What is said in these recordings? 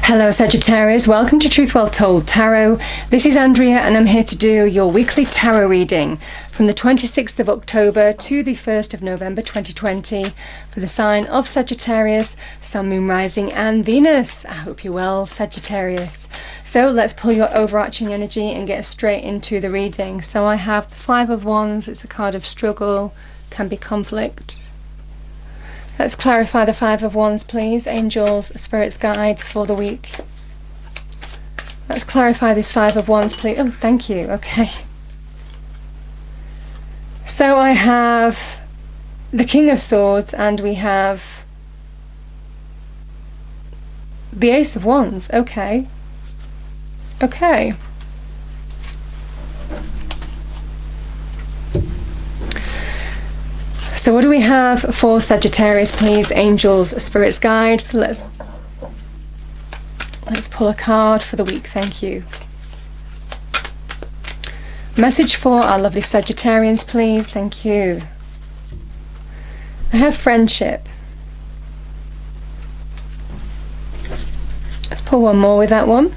Hello Sagittarius, welcome to Truth Well Told Tarot. This is Andrea and I'm here to do your weekly tarot reading from the 26th of October to the 1st of November 2020 for the sign of Sagittarius, Sun, Moon, Rising and Venus. I hope you're well, Sagittarius. So let's pull your overarching energy and get straight into the reading. So I have the Five of Wands. It's a card of struggle, can be conflict. Let's clarify the Five of Wands, please. Angels, spirits, guides for the week. Let's clarify this Five of Wands, please. Oh, thank you. Okay. So I have the King of Swords and we have the Ace of Wands. Okay. Okay. So what do we have for Sagittarius, please? Angels, spirits, guides. Let's pull a card for the week. Thank you. Message for our lovely Sagittarians, please. Thank you. I have friendship. Let's pull one more with that one.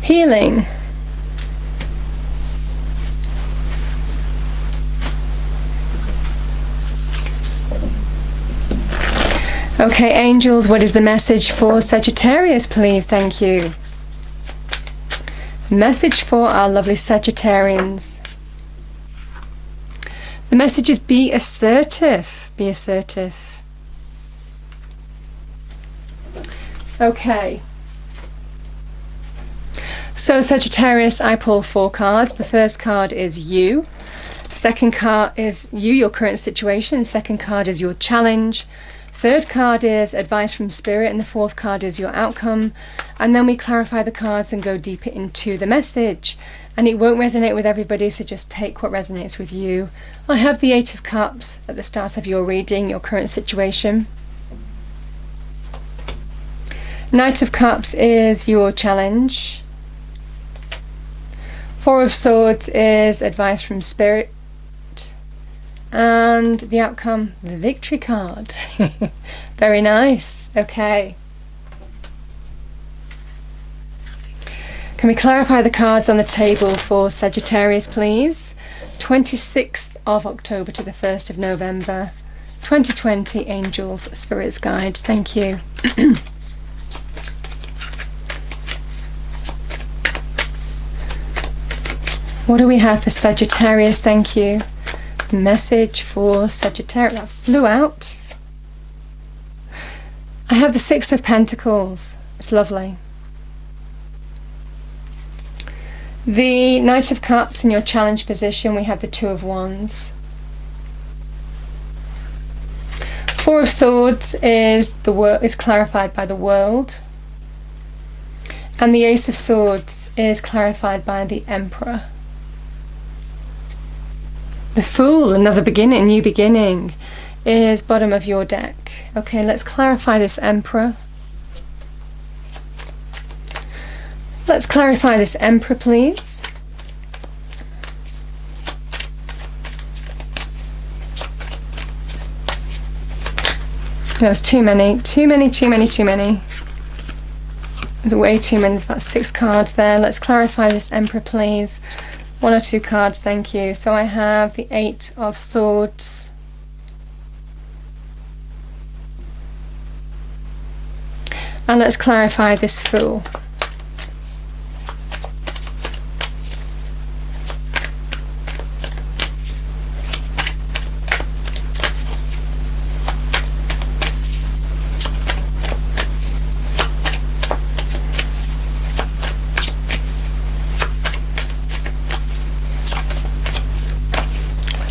Healing. Okay, angels, what is the message for Sagittarius, please? Thank you. Message for our lovely Sagittarians. The message is be assertive. Be assertive. Okay. So Sagittarius, I pull 4 cards. The first card is you. Second card is you, your current situation. Second card is your challenge. Third card is advice from spirit and the fourth card is your outcome, and then we clarify the cards and go deeper into the message, and it won't resonate with everybody, so just take what resonates with you. I have the Eight of Cups at the start of your reading, your current situation. Knight of Cups is your challenge. Four of Swords is advice from spirit. And the outcome, the victory card. Very nice. Okay. Can we clarify the cards on the table for Sagittarius, please? 26th of October to the 1st of November, 2020, angels, spirits, guides. Thank you. What do we have for Sagittarius? Thank you. Message for Sagittarius. That flew out. I have the Six of Pentacles. It's lovely. The Knight of Cups in your challenge position. We have the Two of Wands. Four of Swords is clarified by the World, and the Ace of Swords is clarified by the Emperor. The Fool, another beginning, new beginning, is bottom of your deck. Okay, let's clarify this Emperor. Let's clarify this Emperor, please. There's too many. There's way too many. There's about 6 cards there. Let's clarify this Emperor, please. 1 or 2 cards, thank you. So I have the Eight of Swords. And let's clarify this Fool.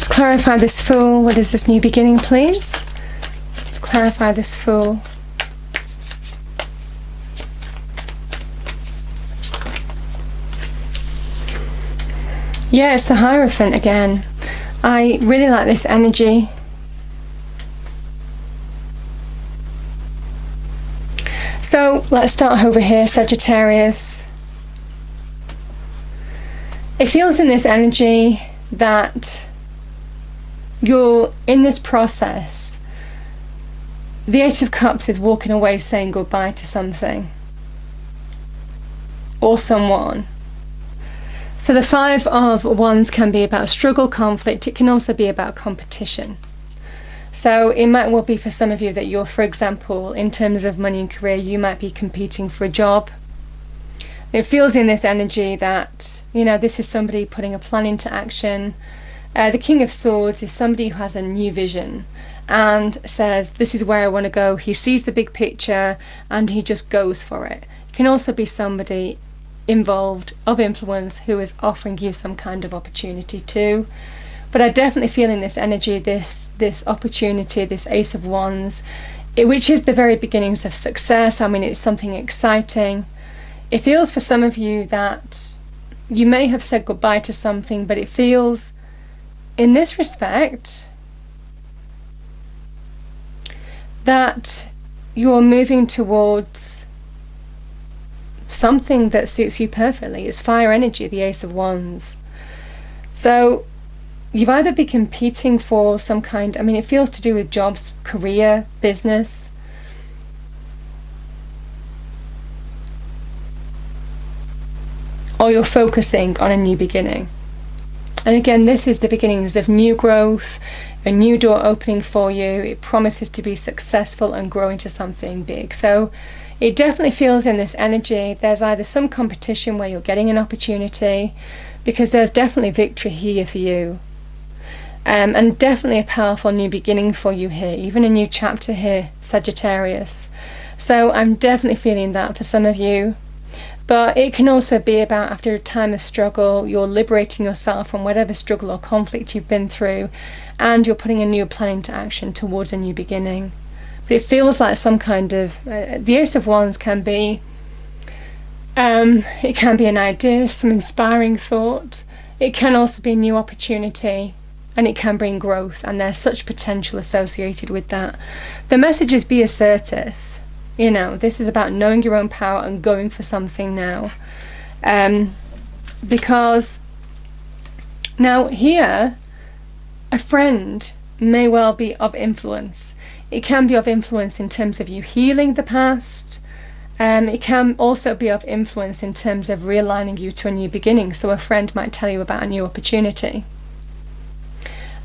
Clarify this Fool. What is this new beginning, please? Let's clarify this Fool. Yeah, it's the Hierophant again. I really like this energy. So let's start over here, Sagittarius. It feels in this energy that you're in this process the Eight of Cups is walking away, saying goodbye to something or someone. So the Five of Wands can be about struggle, conflict. It can also be about competition. So it might well be for some of you that you're, for example, in terms of money and career, you might be competing for a job. It feels in this energy that, you know, this is somebody putting a plan into action. The King of Swords is somebody who has a new vision and says, this is where I want to go. He sees the big picture and he just goes for it. It can also be somebody involved of influence who is offering you some kind of opportunity too. But I definitely feel in this energy, this opportunity, this Ace of Wands, which is the very beginnings of success. I mean, it's something exciting. It feels for some of you that you may have said goodbye to something, but it feels in this respect that you're moving towards something that suits you perfectly. It's fire energy, the Ace of Wands. So you've either been competing for some kind, I mean, it feels to do with jobs, career, business. Or you're focusing on a new beginning. And again, this is the beginnings of new growth, a new door opening for you. It promises to be successful and grow into something big. So it definitely feels in this energy there's either some competition where you're getting an opportunity, because there's definitely victory here for you. And definitely a powerful new beginning for you here, even a new chapter here, Sagittarius. So I'm definitely feeling that for some of you. But it can also be about, after a time of struggle, you're liberating yourself from whatever struggle or conflict you've been through, and you're putting a new plan into action towards a new beginning. But it feels like some kind of, the Ace of Wands can be, it can be an idea, some inspiring thought. It can also be a new opportunity, and it can bring growth, and there's such potential associated with that. The message is be assertive. You know, this is about knowing your own power and going for something now. Because now here, a friend may well be of influence. It can be of influence in terms of you healing the past. It can also be of influence in terms of realigning you to a new beginning. So a friend might tell you about a new opportunity.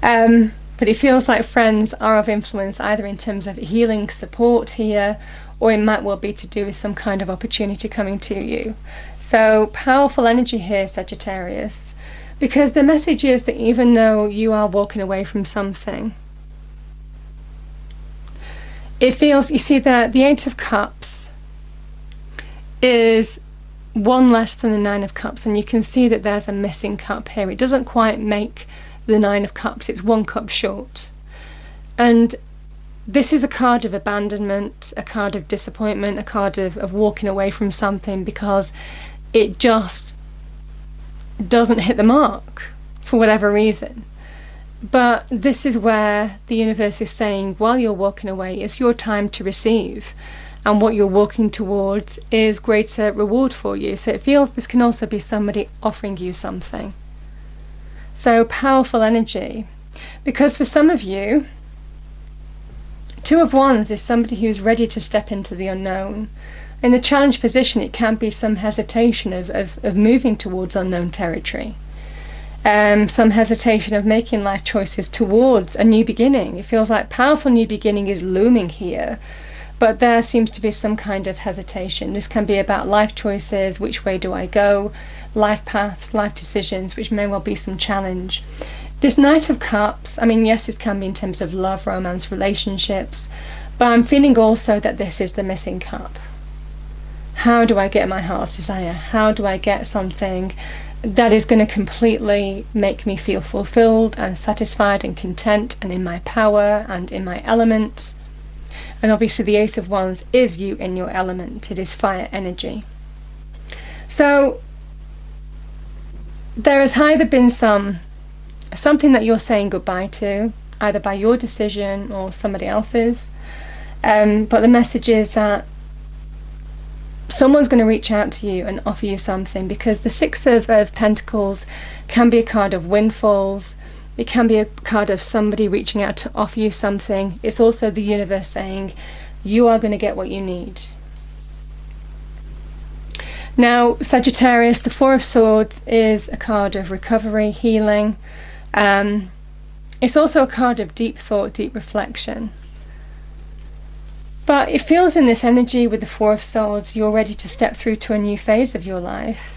But it feels like friends are of influence either in terms of healing support here, or it might well be to do with some kind of opportunity coming to you. So powerful energy here, Sagittarius, because the message is that even though you are walking away from something, it feels, you see that the Eight of Cups is one less than the Nine of Cups, and you can see that there's a missing cup here. It doesn't quite make the Nine of Cups, it's one cup short. And this is a card of abandonment, a card of disappointment, a card of walking away from something because it just doesn't hit the mark for whatever reason. But this is where the universe is saying, while you're walking away, it's your time to receive. And what you're walking towards is greater reward for you. So it feels this can also be somebody offering you something. So powerful energy. Because for some of you, Two of Wands is somebody who's ready to step into the unknown. In the challenge position, it can be some hesitation of moving towards unknown territory. Some hesitation of making life choices towards a new beginning. It feels like powerful new beginning is looming here, but there seems to be some kind of hesitation. This can be about life choices, which way do I go, life paths, life decisions, which may well be some challenge. This Knight of Cups, I mean, yes, it can be in terms of love, romance, relationships, but I'm feeling also that this is the missing cup. How do I get my heart's desire? How do I get something that is going to completely make me feel fulfilled and satisfied and content and in my power and in my element? And obviously the Ace of Wands is you in your element. It is fire energy. So there has either been something that you're saying goodbye to, either by your decision or somebody else's. But the message is that someone's going to reach out to you and offer you something, because the Six of Pentacles can be a card of windfalls. It can be a card of somebody reaching out to offer you something. It's also the universe saying, you are going to get what you need. Now, Sagittarius, the Four of Swords is a card of recovery, healing. It's also a card of deep thought, deep reflection. But it feels in this energy with the Four of Swords, you're ready to step through to a new phase of your life.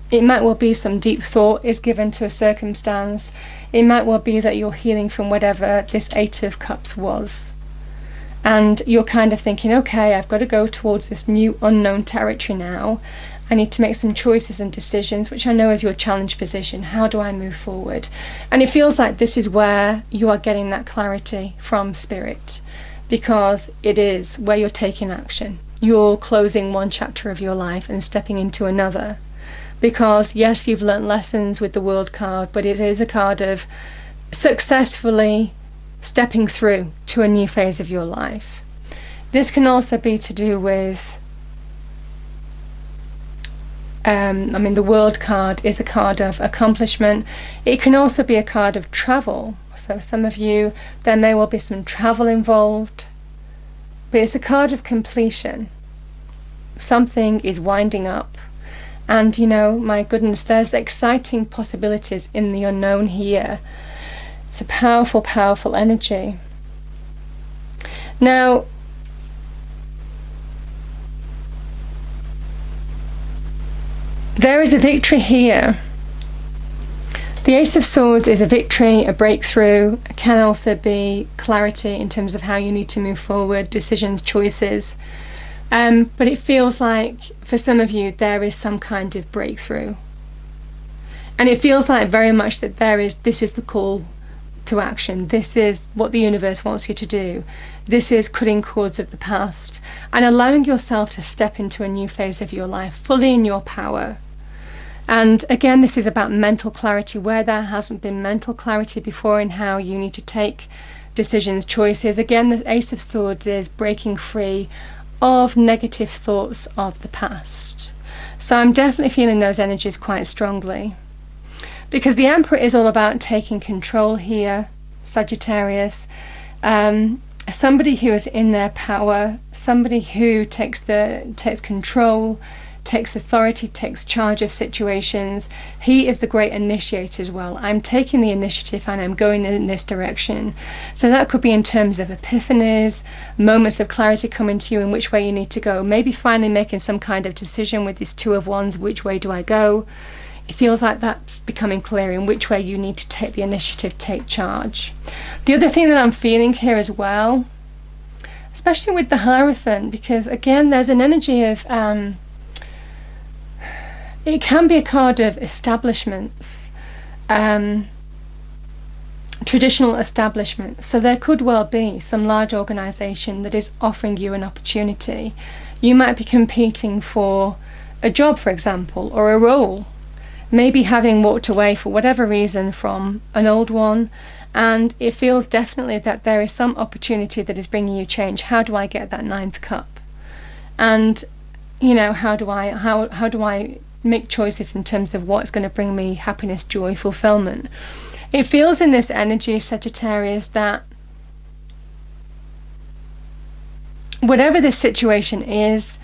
It might well be some deep thought is given to a circumstance. It might well be that you're healing from whatever this Eight of Cups was. And you're kind of thinking, okay, I've got to go towards this new unknown territory now. I need to make some choices and decisions, which I know is your challenge position. How do I move forward? And it feels like this is where you are getting that clarity from Spirit, because it is where you're taking action. You're closing one chapter of your life and stepping into another. Because yes, you've learnt lessons with the World card, but it is a card of successfully stepping through to a new phase of your life. This can also be to do with, the World card is a card of accomplishment. It can also be a card of travel. So some of you, there may well be some travel involved, but it's a card of completion. Something is winding up. And my goodness, there's exciting possibilities in the unknown here. It's a powerful, powerful energy. Now, there is a victory here. The Ace of Swords is a victory, a breakthrough. It can also be clarity in terms of how you need to move forward, decisions, choices. But it feels like for some of you there is some kind of breakthrough. And it feels like very much that this is the call to action. This is what the universe wants you to do. This is cutting cords of the past and allowing yourself to step into a new phase of your life, fully in your power. And again, this is about mental clarity, where there hasn't been mental clarity before in how you need to take decisions, choices. Again, the Ace of Swords is breaking free of negative thoughts of the past. So I'm definitely feeling those energies quite strongly. Because the Emperor is all about taking control here, Sagittarius. Somebody who is in their power, somebody who takes control, takes authority, takes charge of situations. He is the great initiator as well. I'm taking the initiative and I'm going in this direction. So that could be in terms of epiphanies, moments of clarity coming to you in which way you need to go. Maybe finally making some kind of decision with this Two of Wands, which way do I go? It feels like that's becoming clear in which way you need to take the initiative, take charge. The other thing that I'm feeling here as well, especially with the Hierophant, because again there's an energy of it can be a card of establishments, traditional establishments. So there could well be some large organisation that is offering you an opportunity. You might be competing for a job, for example, or a role. Maybe having walked away for whatever reason from an old one, and it feels definitely that there is some opportunity that is bringing you change. How do I get that ninth cup? And how do I make choices in terms of what's going to bring me happiness, joy, fulfillment? It feels in this energy, Sagittarius, that whatever this situation is,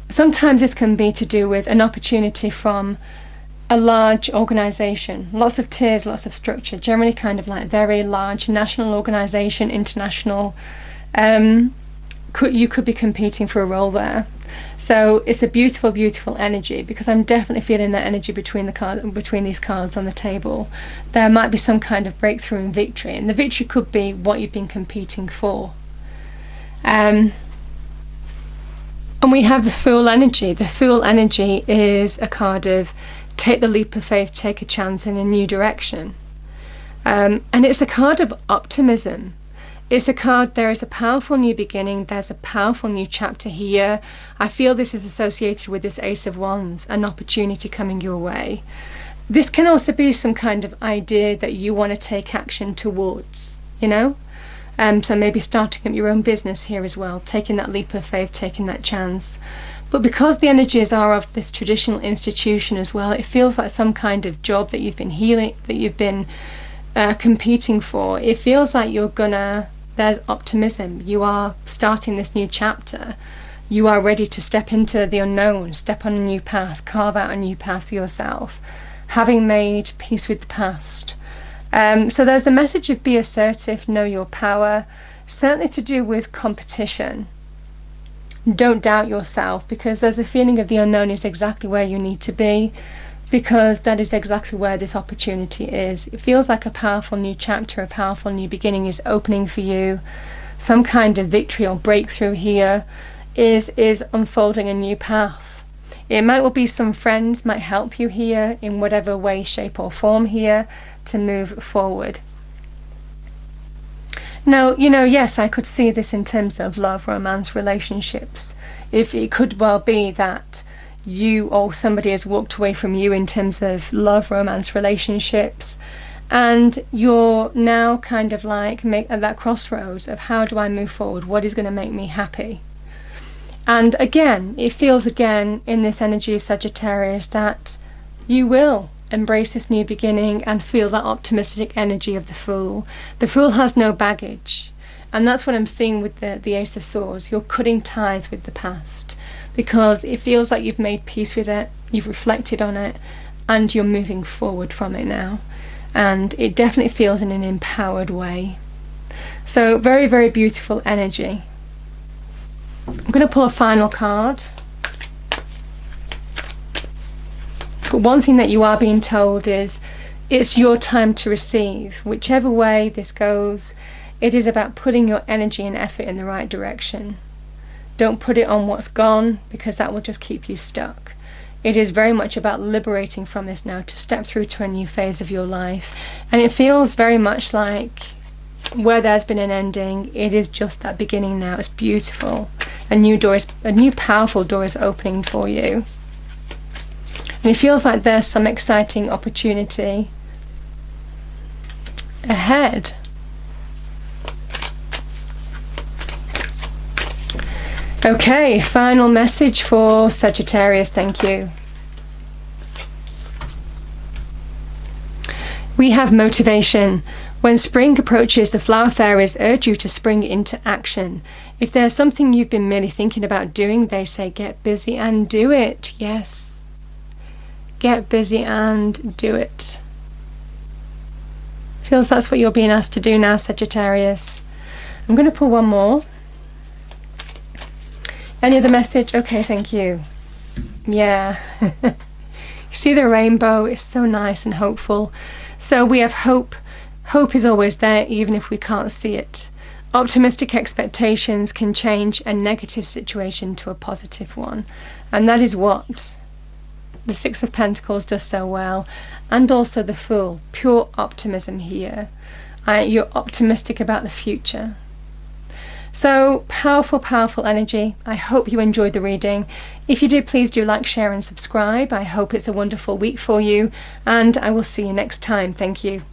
sometimes this can be to do with an opportunity from a large organisation, lots of tiers, lots of structure, generally kind of like very large national organisation, international. You could be competing for a role there. So it's a beautiful, beautiful energy, because I'm definitely feeling that energy between these cards on the table. There might be some kind of breakthrough and victory, and the victory could be what you've been competing for. And we have the Fool energy. The Fool energy is a card of take the leap of faith, take a chance in a new direction. And it's a card of optimism. It's a card, there is a powerful new beginning, there's a powerful new chapter here. I feel this is associated with this Ace of Wands, an opportunity coming your way. This can also be some kind of idea that you want to take action towards, so maybe starting up your own business here as well, taking that leap of faith, taking that chance. But because the energies are of this traditional institution as well, it feels like some kind of job that you've been competing for. It feels like there's optimism. You are starting this new chapter. You are ready to step into the unknown, step on a new path, carve out a new path for yourself, having made peace with the past. So there's the message of be assertive, know your power, certainly to do with competition. Don't doubt yourself, because there's a feeling of the unknown is exactly where you need to be, because that is exactly where this opportunity is. It feels like a powerful new chapter, a powerful new beginning is opening for you. Some kind of victory or breakthrough here is unfolding a new path. It might well be some friends might help you here in whatever way, shape or form here to move forward. Now, yes, I could see this in terms of love, romance, relationships. If it could well be that you or somebody has walked away from you in terms of love, romance, relationships, and you're now kind of like at that crossroads of how do I move forward? What is going to make me happy? And again, it feels again in this energy of Sagittarius that you will embrace this new beginning and feel that optimistic energy of the Fool. The Fool has no baggage, and that's what I'm seeing with the Ace of Swords. You're cutting ties with the past because it feels like you've made peace with it, you've reflected on it, and you're moving forward from it now. And it definitely feels in an empowered way. So very, very beautiful energy. I'm going to pull a final card. But one thing that you are being told is it's your time to receive. Whichever way this goes, it is about putting your energy and effort in the right direction. Don't put it on what's gone, because that will just keep you stuck. It is very much about liberating from this now to step through to a new phase of your life. And it feels very much like where there's been an ending, it is just that beginning now. It's beautiful. A new powerful door is opening for you. And it feels like there's some exciting opportunity ahead. Okay, final message for Sagittarius. Thank you. We have motivation. When spring approaches, the flower fairies urge you to spring into action. If there's something you've been merely thinking about doing, they say get busy and do it. Yes. Get busy and do it. Feels that's what you're being asked to do now, Sagittarius. I'm going to pull one more. Any other message? Okay, thank you. Yeah. See the rainbow? It's so nice and hopeful. So we have hope. Hope is always there, even if we can't see it. Optimistic expectations can change a negative situation to a positive one. And that is what the Six of Pentacles does so well. And also the Fool. Pure optimism here. You're optimistic about the future. So powerful, powerful energy. I hope you enjoyed the reading. If you did, please do like, share and subscribe. I hope it's a wonderful week for you. And I will see you next time. Thank you.